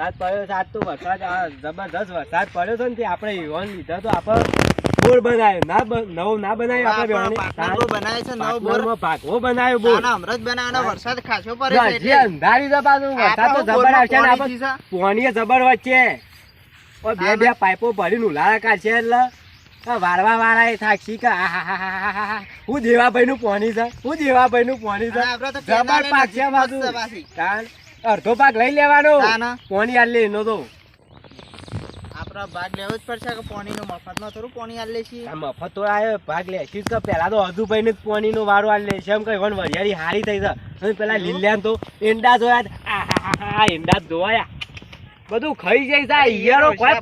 વરસાદ પડ્યો છે. આજ તો વરસાદ જબરદસ્ત વરસાદ પડ્યો છે ને આપણે ઈવન લીધા તો આપણે બોર બનાવ્યો નવો ના બનાવ્યો આપણે બનાવે છે નવો બોર ભાગવો બનાવ્યો બોર અમૃત બનાવવાનો વરસાદ ખાસો પડે છે અંધારી પાછું વરસાદ તો જબર આવશે ને આપણે પોણીએ જબર વચ્ચે બે પાઇપો ભરીને ઉલાળા કાઢશે એટલે વારવા વાળા એ થાકશી કે હું દેવાભાઈ નું પોણી છે જબર પાક છે બાજુ અડધો પાક લઈ લેવાનો પોણી આલે એનો તો આપડે ભાગ લેવો જ પડશે કે પોણી નો મફત માં થોડું પોણી આલે છે મફત તો આયો ભાગ લેશી કે પેલા તો હજુભાઈ ને પોણી નો વારો આલે છે એમ કઈ વરિયાળી હારી થઈ છે પેલા લીલિયા તો એંડા જોયા એંડા જોયા બધું ખાઈ જાય છે ઈયરો કોઈ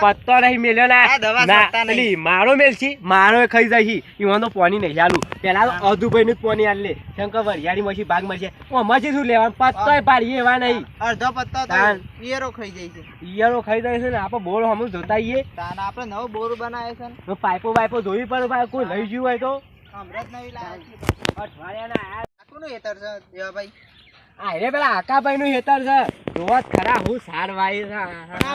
પત્તો નહીં મેલ્યો ના પેલી મારો મેલછી મારો ખાઈ જાય ઈવન તો પોણી નહીં આલું પેલા તો અધુભાઈ નું પોણી આલે શંકર વરિયાળી મસી ભાગ મળશે મસી શું લેવાનું પત્તો પાડીએ એવા નહીં અડધો પત્તો ઈયરો ખાઈ જાય છે ને આપણે બોર હમું જોતા આવીએ આપણે નવો બોર બનાવે છે પાઇપો જોવી પડે કોઈ લઈ ગયું હોય તો અમૃત નવી લાવે છે અઠવાડિયાના કોનું હેતર છે દેવાભાઈ અરે પેલા આકાભાઈ નું હેતર છે જોવા ખરા હું સાર વાય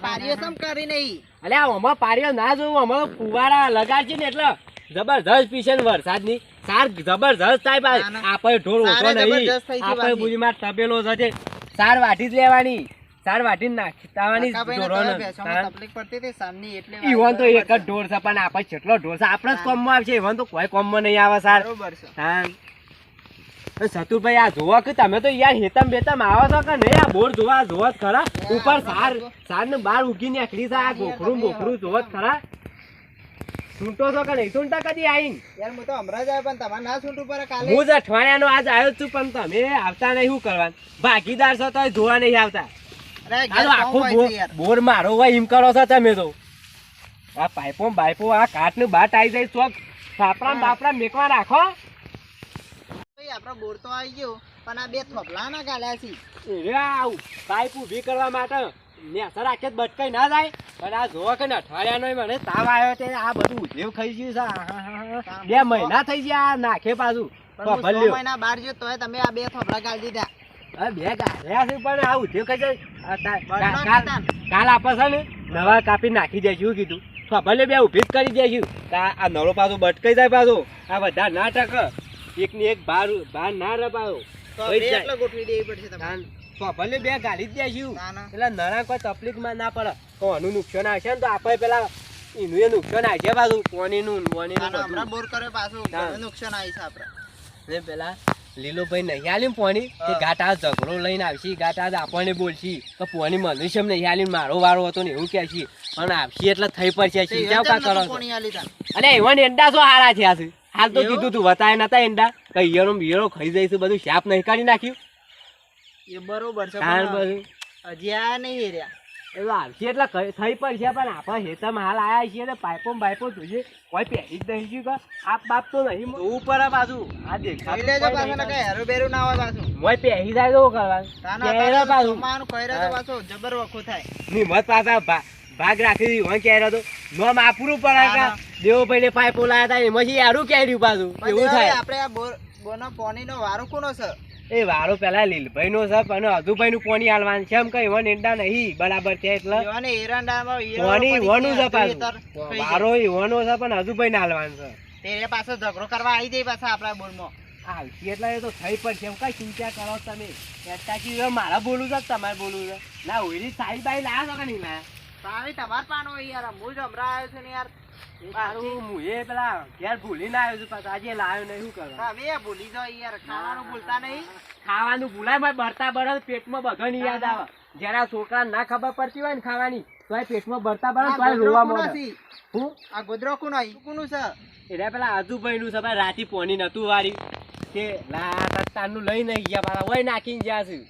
પારીઓ સમ કરી નહીં અલે આમાં પારીઓ ના જોવું અમારો ફુવારા લગાડશે ને એટલે જબરજસ્ત પીશે ને વરસાદ ની સાર જબરજસ્ત થાય ભાઈ આપણે ઢોર ઓછો નહીં આપણે બુજીમાં તબેલો છે સાર વાટી જ લેવાની સાર વાટી નાખવાની તકલીફ પડતી હતી સામની એટલે ઈવન તો એક જ ઢોર છે પણ આપણે કેટલો ઢોર છે આપણે જ કોમમાં આવશે ઈવન તો કોઈ કોમમાં નહીં આવે સાર બરોબર છે હા સતુરભાઈ આ જોવા કે તમે તો યાર હેતમ બેતમ આવો છો કે નહીં આ બોર જોવા જ ખરા ઉપર સાર ને બાર ઉગી નીકળી છે આ ગોખરું જોવા જ ખરા સૂંટો છો કે નહીં સૂંટા કદી આવીને યાર હું તો હમણાં જ આવ્યો પણ તમારે ના સૂંટું પર કાલે હું જ અઠવાડિયાનો આજ આવ્યો છું પણ તમે આવતા નહીં શું કરવાનું ભાગીદાર છો તો જોવા નહીં આવતા આખો બોર મારો હોય એમ કરો છો તમે તો આ પાઇપો આ કાટ ને બાટ આવી જાય ચોક બાપરા મેકવા રાખો આપડે બોર તો આવી ગયો પણ આ બે થોપલા ના ગાલ્યા છે પાઇપ ઉભી કરવા માટે નેસર આખે બટકાઈ ના જાય પણ આ જોવો કે અઠવાડિયાનો મને તાવ આવ્યો તે આ બધું ઉધેવ ખાઈ ગયું છે 2 મહિના થઈ ગયા નાખે પાછું મહિના બાર જો તોય તમે આ બે થોપલા ગાળી દીધા બે ગાળ્યા છે પણ આ ઉધેવ ખાઈ જાય કાલ આપે છે ને નવા કાપી નાખી દેશું કીધું ભલે બે ઉભી જ કરી દેશું આ નળો પાછો બટકાઈ જાય પાછો આ બધા ના ટક એક ની એક બાર ના રપાયો ગોઠવી દેવી પડશે ભલે બે ગાડી જ દેશું એટલે નરા કોઈ તકલીફ માં ના પડે કોનું નુકસાન આવશે ને તો આપણે પેલા એનું નુકસાન આવશે પાછું કોનીનું બોર કરે પાછું નુકસાન આવી છે આપડે પેલા લીલોભાઈ નહીં આલી પોણી તે ઘાટા ઝઘડો લઈને આવશી ઘાટા આપણને બોલશી તો પોણી મનુષ્ય નહીં આલી મારો વારો હતો ને એવું કે છે પણ આવશી એટલે થઈ પડશે ચિંતા કા કરો અરે એવા એંડા શું હારા છે આ હાલ તો કીધું તું વતાય નતા એંડા કઈ હીરો ખાઈ જઈશું બધું શાપ નહીં કાઢી નાખ્યું એ બરોબર છે હજી આ નહીં રહ્યા એટલે આવશે એટલે થઈ પડશે પણ આપણે હેતમ હાલ આયા છીએ ને પાઇપો જોઈએ કોઈ પહેરી જ નહીં ગયું કે આપ બાપ તો નહીં ઉપર બાજુ આ દેખાડું ના હોય પાછું મોય પહેરી જાય તો પાછું જબર વખો થાય નિમત પાછા ભાગ રાખી હોય ક્યારે તો નોમ આપવું પડે કે દેવો ભાઈ પાઇપો લાયા હતા એમાં યારું ક્યાર્યું પાછું એવું થાય આપણે આ બોનો પોણી નો વારો કોનો છે એ વારો પેલા લીલભાઈ નો છે પણ હજુભાઈ નું પોણી હાલવાનું છે એમ કઈ વન એંડા નહીં બરાબર છે એટલે પોણી વનું છે પાછું વારો વનો છે પણ હજુભાઈ ને હાલવાનું છે તે પાછો ઝઘડો કરવા આવી જાય પાછા આપણા બોલમાં આવશે એટલે એ તો થઈ પડશે એમ કઈ ચિંતા કરો તમે મારા બોલું છે તમારે બોલવું છે ના ઓઈલી સાઈ બાઈ લાયા છો કે નહીં લાયા તમારે પાનો યાર હું જ હમણાં આવ્યો છે ને યાર પેલા ઘેર ભૂલી ના આવ્યો છું આજે લાવ્યો નહીં શું કરવા ભૂલી જાઓ યાર ખાવાનું ભૂલતા નહીં ખાવાનું ભૂલાય બરતા બરત પેટમાં બધો નહીં યાદ આવે જરા છોકરા ના ખબર પડતી હોય ને ખાવાની તો પેટમાં બરતા બરત રોવા મળે હું આ ગોદરો કોનું છે એટલે પેલા આજુભાઈ નું છે રાતી પોની નતું વારી કે તારનું લઈ નહીં ગયા પાછા વય નાખીને જ્યાં છું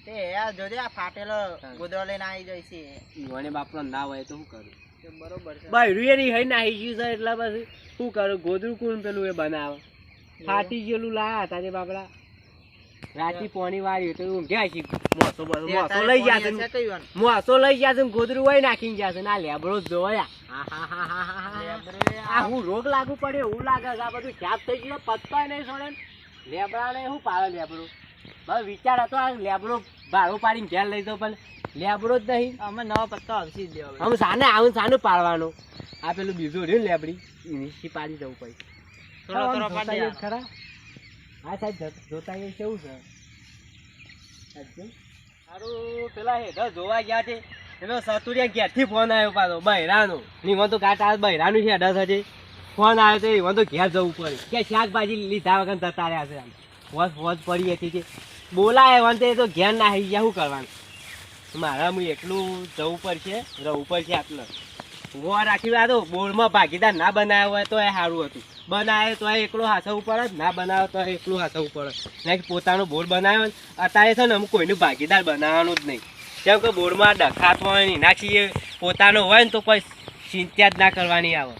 તે યાર જોજે આ ફાટેલો ગોદરો લઈને આવી જાય છે ઈવને બાપનો ના હોય તો શું કરું બરોબર છે ભાઈ એની હઈ નાહી ગયું છે એટલે પછી શું કરું ગોદરું કોણ પેલું એ બનાવે ફાટી ગયેલું લાયા હતા તે બાપડા રાતી પોણી વાળી તો ઊંઘ્યા છે મોસો લઈ ગયા છે મોસો લઈ ગયા છે ગોદરું હોય નાખીને ગયા છે ના લેબડો જોયા આ હું રોગ લાગુ પડે એવું લાગે છે આ બધું ચાપ થઈ ગયો પત્તા નહીં છોડે લેબડા ને શું પાડે લેબડો બસ વિચાર હતો આ લેબડો ભાડો પાડીને ઘેર લઈ દો પણ લેબડો જ નહીં. અમે નવા પત્તા આવશે જ લેવા. આમ સાનું પાડવાનું. આ પેલું બીજું રહ્યું ને લેબડી એની શી પાડી જવું પડે. થોડો થોડો જોતા પાડી જ દેવાનો. ખરા. હા સાહેબ જોતા એ કેવું છે સારું. પેલા હેઠળ જોવા ગયા છે એનો સતુરિયા ઘેરથી ફોન આવ્યો પાછો બહેરાનો. નિમો તો કાંટા બહેરાનું છે અડસ હજી ફોન આવ્યો તો એમાં તો ઘેર જવું પડે કે શાકભાજી લીધા વગર જતા રહ્યા છે. આમ વોચ પડી હતી કે બોલાય વન તે તો ઘેર ના આવી ગયા. શું કરવાનું મારા હું એકલું જવું પડશે રહેવું પડશે. આટલે વોર રાખી આ તો બોર્ડમાં ભાગીદાર ના બનાવ્યો હોય તો એ સારું હતું. બનાવે તો એકલો હાસવું પડે, ના બનાવે તો એકલું હાસવું પડે. નહીં પોતાનો બોર્ડ બનાવ્યો અત્યારે છે ને અમુક કોઈનું ભાગીદાર બનાવવાનું જ નહીં. કેમ કે બોર્ડમાં ડખાત હોય ને નાખીએ પોતાનો હોય ને તો કોઈ ચિંતા જ ના કરવાની આવે.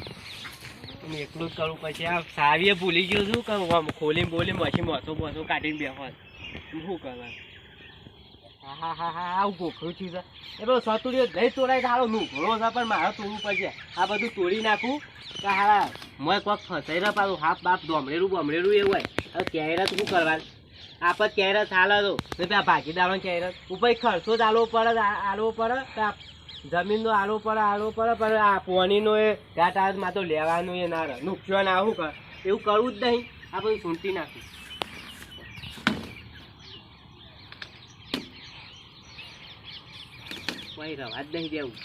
એકલું જ કરવું પછી આ સાવીએ ભૂલી ગયું શું કરું આમ ખોલીને બોલીને પછી મોસો કાઢીને બેસવા શું કરવાનું. હા હા હા આવું ગોખરું છે એ બધું સતુડીઓ નહીં તોડાય તો હારો નુઘરો છે પણ મારે તોડવું પડશે. આ બધું તોડી નાખું કે હારા મોય કોઈક ફસાઈ રહ્યા પાછું હાફ બાપ દોમરેરું બમરેરું એવું હોય. હવે કેરેટ શું કરવાનું આપણે કેરેટ ચાલે તો ને ત્યાં ભાગીદારો કેરેટ ઉપર ખર્ચો જ આલવો પડે કે જમીનનો આલવો પડે પણ આ પોણીનો એ ઘાટામાં તો લેવાનું એ ના રહે. નુકસાન આવું કર એવું કરવું જ નહીં. આ બધું સૂંટી નાખું. કોઈ રવા જ નહીં દેવું.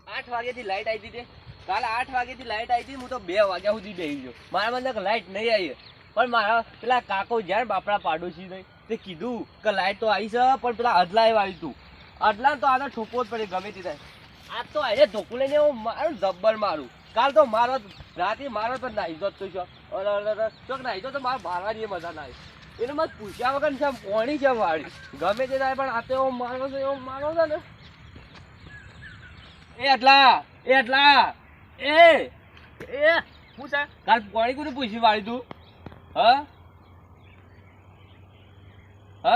8 વાગ્યાથી લાઈટ આવી હતી. કાલે 8 વાગ્યાથી લાઈટ આવી હતી. હું તો 2 વાગ્યા સુધી બેસી ગયો. મારા મને લાઈટ નહીં આવી પણ મારા પેલા કાકો જ્યારે બાપડા પાડોશી નહીં તે કીધું કે લાઈટ તો આવી છે પણ પેલા અદલાએ વાળી તું અદલા તો આગળ ઠોકો જ પડે ગમે તે થાય. આજ તો આજે ધોકું લઈને હું મારું જબ્બર મારું. કાલ તો મારો રાતે મારો તો નાહી જતો ચોક નાહી તો મારે મારવાની મજા ના આવી. એને મત પૂછ્યા વગર છે પોણી છે વાળી ગમે તે થાય પણ આ તો એવો મારો છે ને એ પૂછા કાલ પોણી કોને પૂછી વાળી તું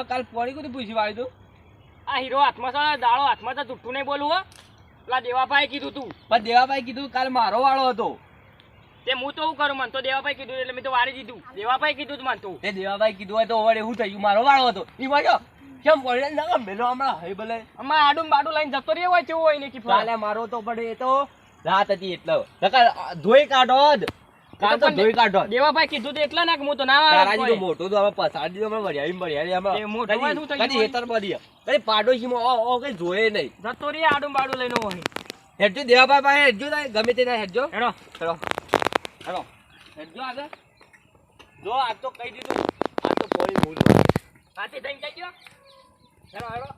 કાલ પોણી કોને પૂછી વાળી તું. આ હીરો હાથમાં છે દાડો હાથમાં છે જુઠ્ઠું નહીં બોલું હો. પેલા દેવાભાઈ કીધું તું પણ દેવાભાઈ કીધું કાલ મારો વાળો હતો. તે હું તો શું કરું મને તો દેવાભાઈ કીધું એટલે મેં તો વારી દીધું. દેવાભાઈ કીધું તું મને તો તે દેવાભાઈ કીધું હોય તો વળે એવું થયું મારો વાળો હતો. એમાં જો કેમ પડે ના મેલો હમણાં હઈ ભલે અમારે આડું બાડું લઈને જતો રહ્યો હોય તેવું હોય ને કે કાલે મારો તો પડે એ તો રાત હતી એટલે ધોઈ કાઢો જ કાલ તો ધોઈ કાઢો. દેવાભાઈ કીધું તો એટલે ને કે હું તો ના તારાજી તો મોટું તો હવે પસાડી દીધું હમણાં વરિયાળી એ મોટું હોય શું થયું કદી હેતર બધી કદી પાડોશીમાં ઓ કઈ જોયે નહીં. જતો રે આડું બાડું લઈને હોય. હેડજો દેવાભાઈ પાસે હેડજો થાય ગમે તે હેડજો હેડો હેડો હેડજો આગળ જો આજ તો કહી દીધું આજ તો પોણી ભૂલ હાથે થઈને જઈ ગયો. હેડો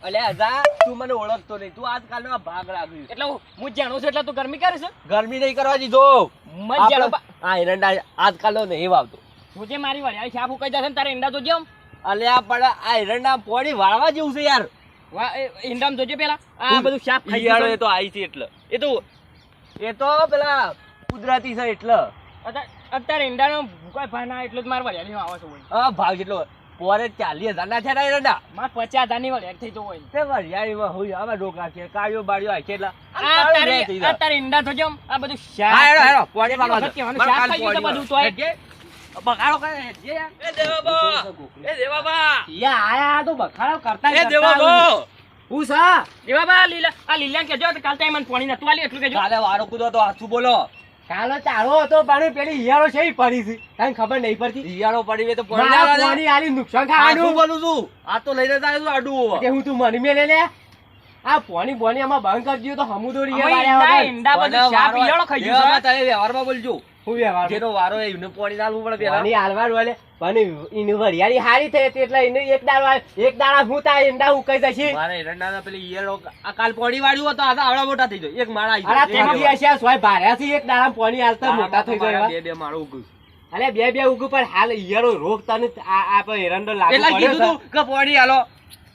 અલ્યા જા તું મને ઓળખતો નહીં. તું આજકાલનો ભાગ લાગ્યું એટલે હું જાણું છું એટલે તું ગરમી કરીશ. ગરમી નહીં કરવા દીધો. મત જાણો હા એરંડા આજકાલનો નહીં વાવતો. હું જે મારી વરિયાળી છાપ ઉકાઈ જશે ને તારે ઈંડા જોજે આમ. અલ્યા પણ આ એરંડા પોણી વાળવા જેવું છે યાર. ઈંડામાં જોજે પેલા આ બધું શાપ ખાઈ ઈયાળો ગયું એ તો આવી છે એટલે એ તો પેલા કુદરતી છે એટલે અત્યારે ઈંડાનો કોઈ ભાવ ના એટલું જ મારે વરિયાળી આવે છે હોય. હા ભાવ જેટલો પોરે 40,000 ના છે ને એરંડા મારે 50,000 ની વરિયાળી થઈ જવું હોય. તે વરિયાળીમાં હોય આવા ડોકા છે કાળિયો બાળિયો હોય છે એટલે અત્યારે ઈંડા જોજે આમ આ બધું શાપ હા હેડો હેડો પોણી વાળવા વખત કહેવાનું શાપ ખાઈ ગયું તો બધું તોય. બગાડો કરે હેડજે યાર. એ દેવાબા યા આયા તો બખાડો કરતા એ દેવાબા હું સા દેવાબા આ લીલા કેજો કાલ ટાઈમ મને પાણી નતું આલી એટલું કેજો. કાલે વારો કૂદો તો હાથું બોલો. કાલો ચારો હતો પણ પેલી હિયારો છે ઈ પડી છે તને ખબર નહીં પડતી. હિયારો પડી વે તો મારા પાણી આલી નુકસાન ખાવાનું ખાવાનું બોલું છું. આ તો લઈને જાય છું આડું કે હું તું મની મે લે આ પાણી બોની આમાં બંધ કરી દીધું તો હમુદોરી અમે ઈંડા બધું શાપ ઈયાળો ખાઈ ગયું છે. તમે વ્યવહારમાં બોલજો. હું વ્યવહાર જેનો વારો એ એને પાણી નાલવું પડે પેલા. પાણી આલવાર વાલે પણ ઈની વરિયાળી હારી થઈ હતી એટલે એને એક દાડા હું તા ઈંડા ઉકાઈ જશે. મારે એરંડાના પેલી ઈયળો આ કાલ પાણી વાળ્યું હતો આ આવડા મોટા થઈ જાય. એક માળા આવી અરે તેજી હશે સોય ભાર્યાથી એક દાડા પાણી આલતા મોટા થઈ ગયા. બે માળો ઉગું. અલે બે ઉગું પણ હાલ ઈયળો રોગ તને આ પર એરંડો લાગુ એટલે પડ્યો કીધું છે. તું કે પાણી આલો.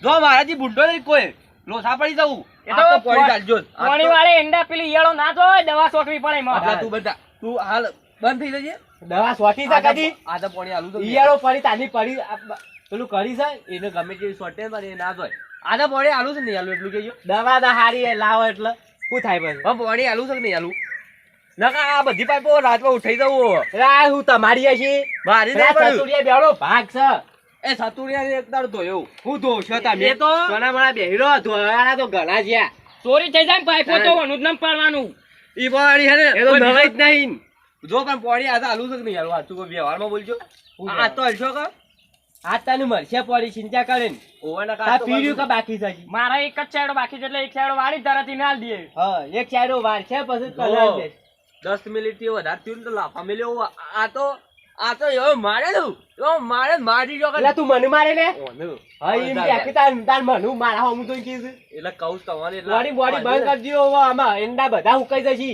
જો મારાથી બુઢો નહીં કોઈ લોસા પડી જવું. એ આ તો પાણી તો ચાલજો. પાણી વાળે ઈંડા પેલી ઈયાળો ના તો દવા છોટવી પડે એમાં. આટલા તું બધા તું હાલ બંધ થઈ જજે. દવા સોટી છે કદી આ તો પાણી આલું તો ઈયળો પડી તાની પડી પેલું કરી છે એને ગમે તેવી શોર્ટેજ માં એ ના જોય. આ તો પાણી આલું છે નહીં આલું એટલું કહેજો. દવા દા હારી લાવો એટલે શું થાય પછી હા પાણી આલું છે કે નહીં આલું. નકા આ બધી પાઇપો રાતમાં ઉઠાઈ જવું. રા હું તમારી હશે મારી નહીં પડ્યું. સતુરિયા બેડો ભાગ છે એ સતુરિયાને એક દાડો ધોયો. હું દોષો તમે એ તો- સોના મારા બેહીરો ધોવાના તો ઘણા છે ચોરી થઈ જાય ને પાઇપો તો વનું જ ન પાડવાનું. ઈ પાણી હે ને એ તો નવાઈ જ નહીં જો પણ પાણી આ તો હાલું છે કે નહીં હાલું? સાચું કોઈ વ્યવહારમાં બોલજો. આ તો હલશો કે? આ તને મળશે પડી ચિંતા કરે ને ઓવરના તા કાચ તો પીર્યું બાજુ. કે બાકી છે હજી? મારા એક જ સાઈડો બાકી છે એટલે એક સાઈડો વાળી તરત ઈને આલ દઈએ. હા એક ચાયરો વાર છે પછી ઓહો. કલાક દે 10 મિનિટથી વધારે થયું ને તો લાફા મેલ્યો. આ તો એવો મારે તું એવો મારે મારી ગયો એટલે તું મને મારે લે ઓનું. હા એમ કે તાર મનું મારા હમ તો કીધું એટલે કહું તમને એટલે બોડી બોડી બંધ કરજો હવે આમાં એંડા બધા હુકાઈ જશે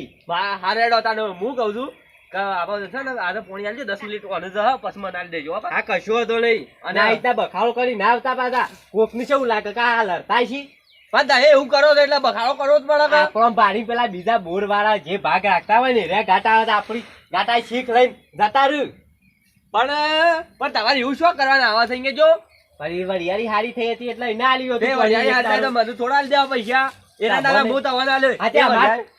હારેડો તાને હું કહું છું કે આપણે છે ને આજે પોણી આલજો 10 મિનિટ ઓને જહ પછી મને આલી દેજો હો પા. આ કશો હતો નહીં અને આ રીતના બખાડો કરી ના આવતા પાછા કોકની કેવું લાગે કે આ લડતા છે પણ તારે એવું કરો તો એટલે બખાડો કરવો જ પડે કે? આપણો પાણી પેલા બીજા બોર વાળા જે ભાગ રાખતા હોય ને રે ગાટા આવે તો આપણી ગાટા શીખ લઈને જતા રહ્યું પણ તમારે એવું શું કરવાના આવા થઈ ગયા જો ફરી વરિયાળી હારી થઈ હતી એટલે એને આલ્યું તે હતું વડિયાળી પાણી હાથે તો એક મને થોડા આલી દેવા પૈસા એના દાદા હું તમને આલ્યો. હા, તે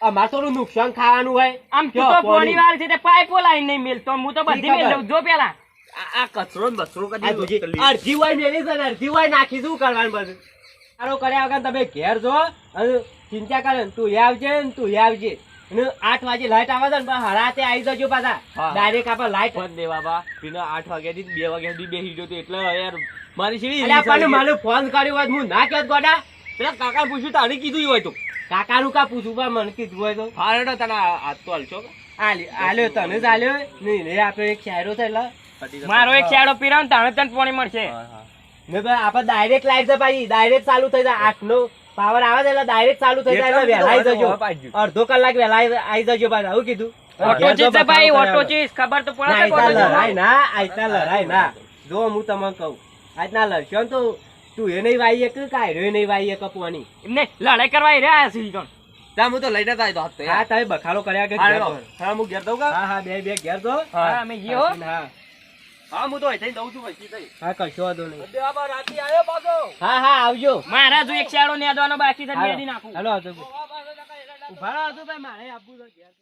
અમાર થોડું નુકસાન ખાવાનું હોય આમ તું જો, તો પોણી. પોણી વાર છે તે પાઇપો લાઈન નહીં મેલતો હું તો બધી મેલ દઉં જો પેલા. આ કચરો ને બચરો આ કરી દૂજી દીધો. અડધી હોય મેલી છે ને અડધી હોય નાખી શું કરવાનું બધું સારો કર્યા વગર તમે ઘેર જો અને ચિંતા કરે ને તું એ આવજે ને તું એ આવજે અને 8 વાગે લાઈટ આવે છે ને પણ હરાતે આવી જજો પાછા હા. ડાયરેક્ટ આપણે લાઈટ ફોન દે બાબા પીને 8 વાગ્યાથી 2 વાગ્યા સુધી બેસી ગયો તો એટલે યાર મારી સીડી એટલે આપણને મને ફોન કર્યો હોય તો હું ના કહેત ગોડા પેલા કાકા પૂછ્યું તારે કીધું હોય તો કાકાનું કા પૂછું પણ મને કીધું હોય તો હારેડો તને હાથ તો હાલશો કે? આલ્યો તને જ આલ્યો નહીં નહીં આપણે એક શાયરો છે એટલે મારો એક સાઈડો પીરાવ ને તાણે તને પોણી મળશે. હા, હા. ને ભાઈ આપણે ડાયરેક્ટ લાઈટ છે ભાઈ ડાયરેક્ટ ચાલુ થઈ જાય 8 નો પાવર આવે છે એટલે ડાયરેક્ટ ચાલુ થઈ જાય એટલે વહેલા આવી જજો અડધો કલાક વહેલા આવી જજો પાછા આવું કીધું ઓટો ચીજ છે ભાઈ ઓટો ચીજ ખબર તો પડે છે આઈતા ઓટો ચીજ. લડાઈ ના આઈતા લડાઈ ના જો હું તમને કહું આજના લડશો ને તો તું એ નહીં વાઈએ કે કાયરો નહીં વાઈએ કપવાની એમને લડાઈ કરવા રહ્યા છે ઈ કણ. ત્યાં હું તો લઈને જ આવ્યો હતો હા તમે બખાડો કર્યા કે હારેડો. ઘેર પર. હા, હું ઘેર દઉં કે? હા હા બે ઘેર તો હા અમે ગયો હો. હા હા, હું તો અહીંથી દઉં છું પછી થઈ. હા કશો વાંધો નહીં બે બાબા રાતે આવ્યો પાછો. હા હા આવજો મારા જો એક સાઈડો નેદવાનો બાકી છે હાલો. નેદી નાખું. હાલો આવજો ઉભા રહો આવજો ભાઈ મારે આપવું તો ઘેર